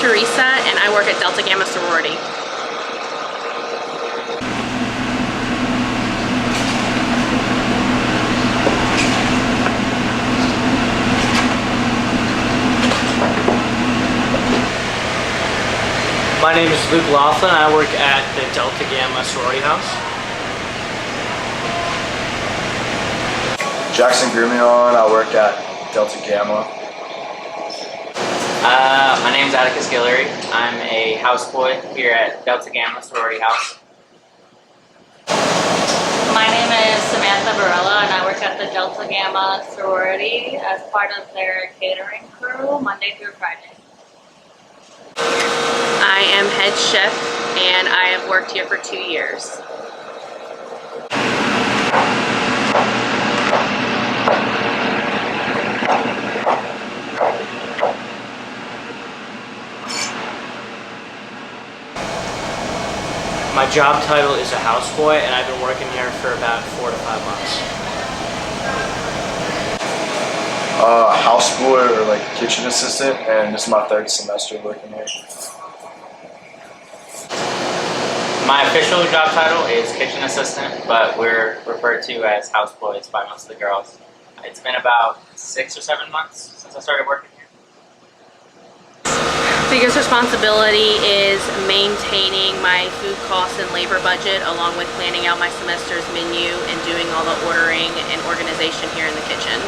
Teresa, and I work at Delta Gamma Sorority. My name is Luke Laughlin. I work at the Delta Gamma Sorority House. Jackson Grimion. I work at Delta Gamma. My name is Atticus Guillory. I'm a houseboy here at Delta Gamma Sorority House. My name is Samantha Varela, and I work at the Delta Gamma Sorority as part of their catering crew Monday through Friday. I am head chef, and I have worked here for 2 years. My job title is a houseboy, and I've been working here for about 4 to 5 months. Houseboy or like kitchen assistant, and this is my 3rd semester working here. My official job title is kitchen assistant, but we're referred to as houseboys by most of the girls. It's been about 6 or 7 months since I started working here. Biggest responsibility is maintaining my food costs and labor budget, along with planning out my semester's menu and doing all the ordering and organization here in the kitchen.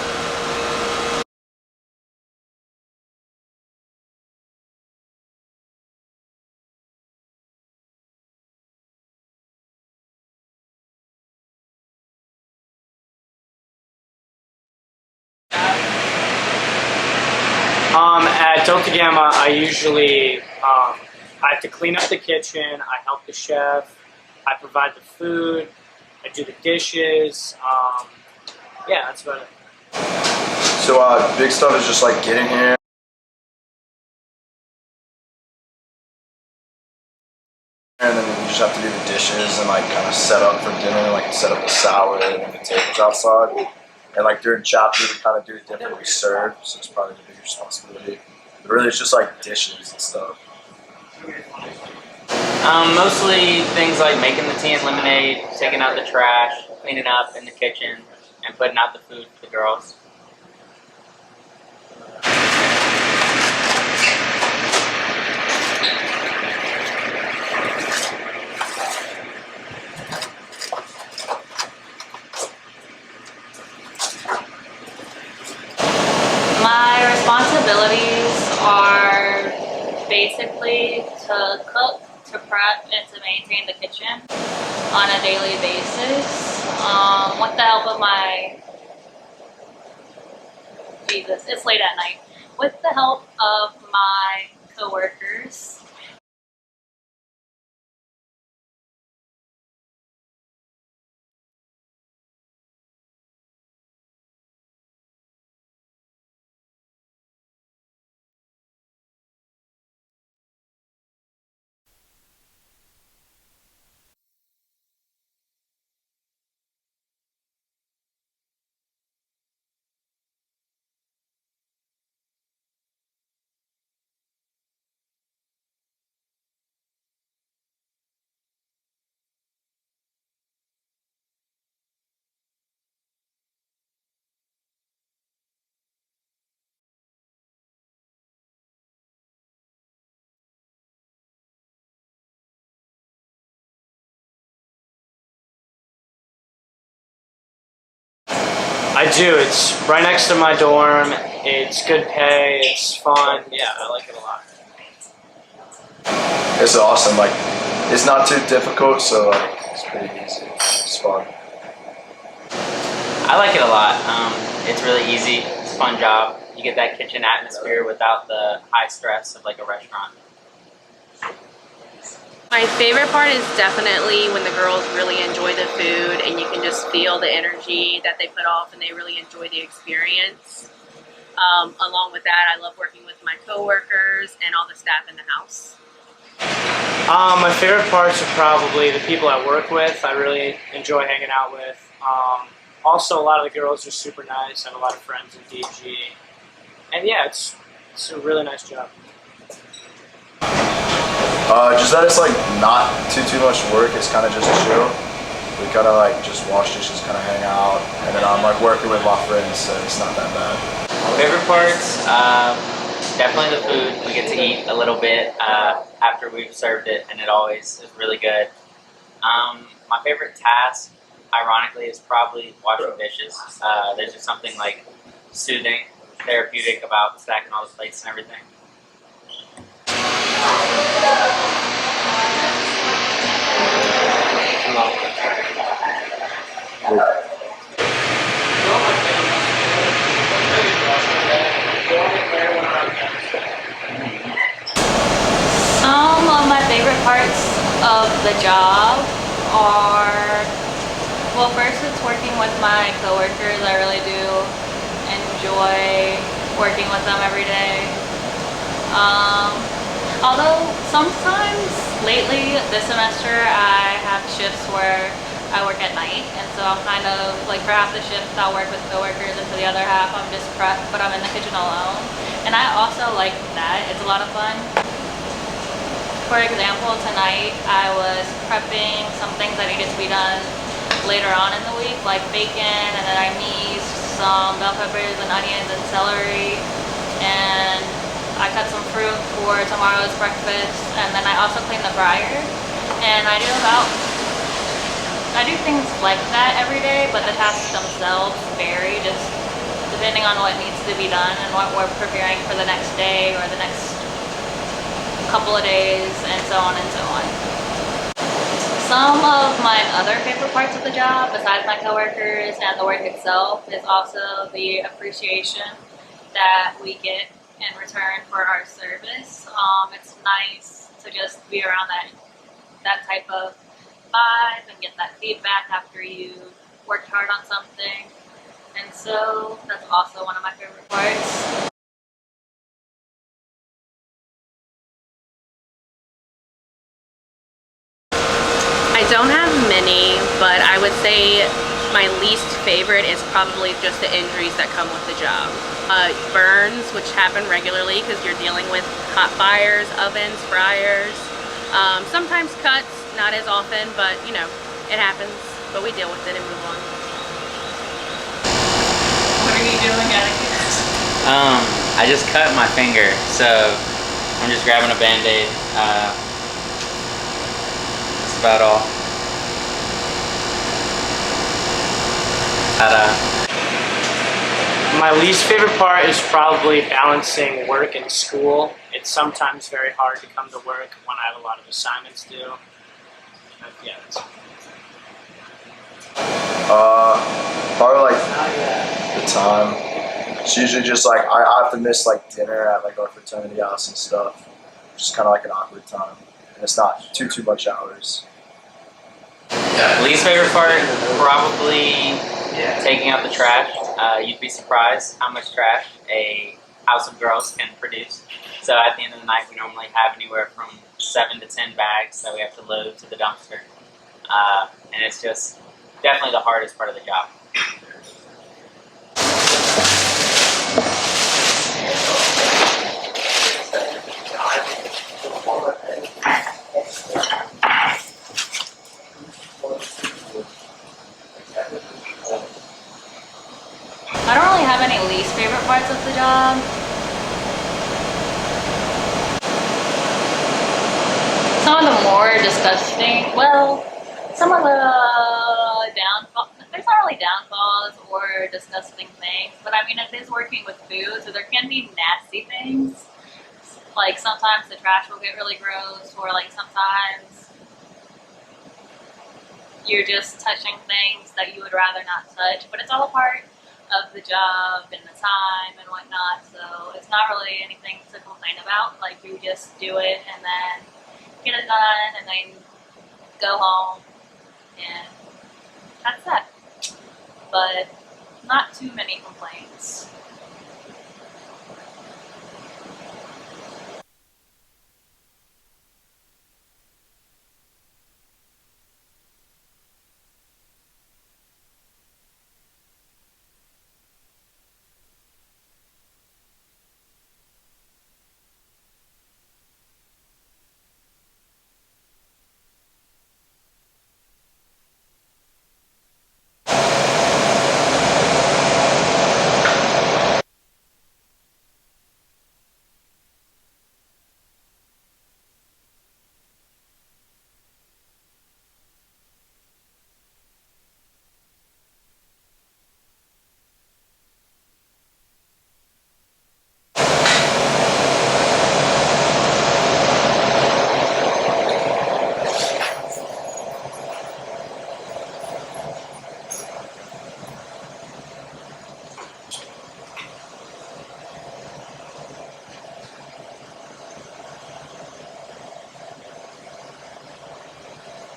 At Delta Gamma, I usually I have to clean up the kitchen, I help the chef, I provide the food, I do the dishes. Yeah, that's about it. So big stuff is just like getting here. And then you just have to do the dishes and like kind of set up for dinner, like set up the salad and the tables outside. And like during chapter, we kind of do it different. We serve, so it's probably the big responsibility. But really, it's just like dishes and stuff. Mostly things like making the tea and lemonade, taking out the trash, cleaning up in the kitchen, and putting out the food for the girls. My responsibilities are basically to cook, to prep, and to maintain the kitchen on a daily basis. With the help of it's late at night. With the help of my coworkers, I do. It's right next to my dorm. It's good pay. It's fun. Yeah, I like it a lot. It's awesome. Like, it's not too difficult, so like, it's pretty easy. It's fun. I like it a lot. It's really easy. It's a fun job. You get that kitchen atmosphere without the high stress of like a restaurant. My favorite part is definitely when the girls really enjoy the food and you can just feel the energy that they put off and they really enjoy the experience. Along with that, I love working with my coworkers and all the staff in the house. My favorite parts are probably the people I work with. I really enjoy hanging out with. Also, a lot of the girls are super nice. I have a lot of friends in DG. And yeah, it's a really nice job. Just that it's like not too much work. It's kind of just chill. We kind of like just wash dishes, kind of hang out, and then I'm like working with my friends, so it's not that bad. Favorite parts? Definitely the food. We get to eat a little bit after we've served it, and it always is really good. My favorite task, ironically, is probably washing dishes. There's just something like soothing, therapeutic about stacking all the plates and everything. Some of my favorite parts of the job are, well, first it's working with my coworkers. I really do enjoy working with them every day. Although sometimes lately this semester I have shifts where I work at night, and so I'm kind of like, for half the shift I'll work with coworkers, and for the other half I'm just prep, but I'm in the kitchen alone. And I also like that. It's a lot of fun. For example, tonight I was prepping some things that needed to be done later on in the week, like bacon, and then I minced some bell peppers and onions and celery, and I cut some fruit for tomorrow's breakfast, and then I also clean the fryer. And I do things like that every day, but the tasks themselves vary just depending on what needs to be done and what we're preparing for the next day or the next couple of days, and so on and so on. Some of my other favorite parts of the job, besides my coworkers and the work itself, is also the appreciation that we get in return for our service. It's nice to just be around that type of vibe and get that feedback after you worked hard on something. And so that's also one of my favorite parts. I don't have many, but I would say my least favorite is probably just the injuries that come with the job. Burns, which happen regularly because you're dealing with hot fires, ovens, fryers. Sometimes cuts, not as often, but you know, it happens. But we deal with it and move on. What are you doing, Atticus? I just cut my finger, so I'm just grabbing a Band-Aid. That's about all. Ta-da. My least favorite part is probably balancing work and school. It's sometimes very hard to come to work when I have a lot of assignments due. But yeah, Probably like the time. It's usually just like I have to miss like dinner at like our fraternity house and stuff. Just kind of like an awkward time, and it's not too much hours. Least favorite part, probably taking out the trash. You'd be surprised how much trash a house of girls can produce. So at the end of the night, we normally have anywhere from 7 to 10 bags that we have to load to the dumpster. And it's just definitely the hardest part of the job. I don't really have any least favorite parts of the job. Some of the more disgusting, well, some of the downfalls, there's not really downfalls or disgusting things, but I mean, it is working with food, so there can be nasty things. Like sometimes the trash will get really gross, or like sometimes you're just touching things that you would rather not touch, but it's all a part of the job and the time and whatnot, so it's not really anything to complain about. Like, you just do it and then get it done and then go home, and that's that. But not too many complaints.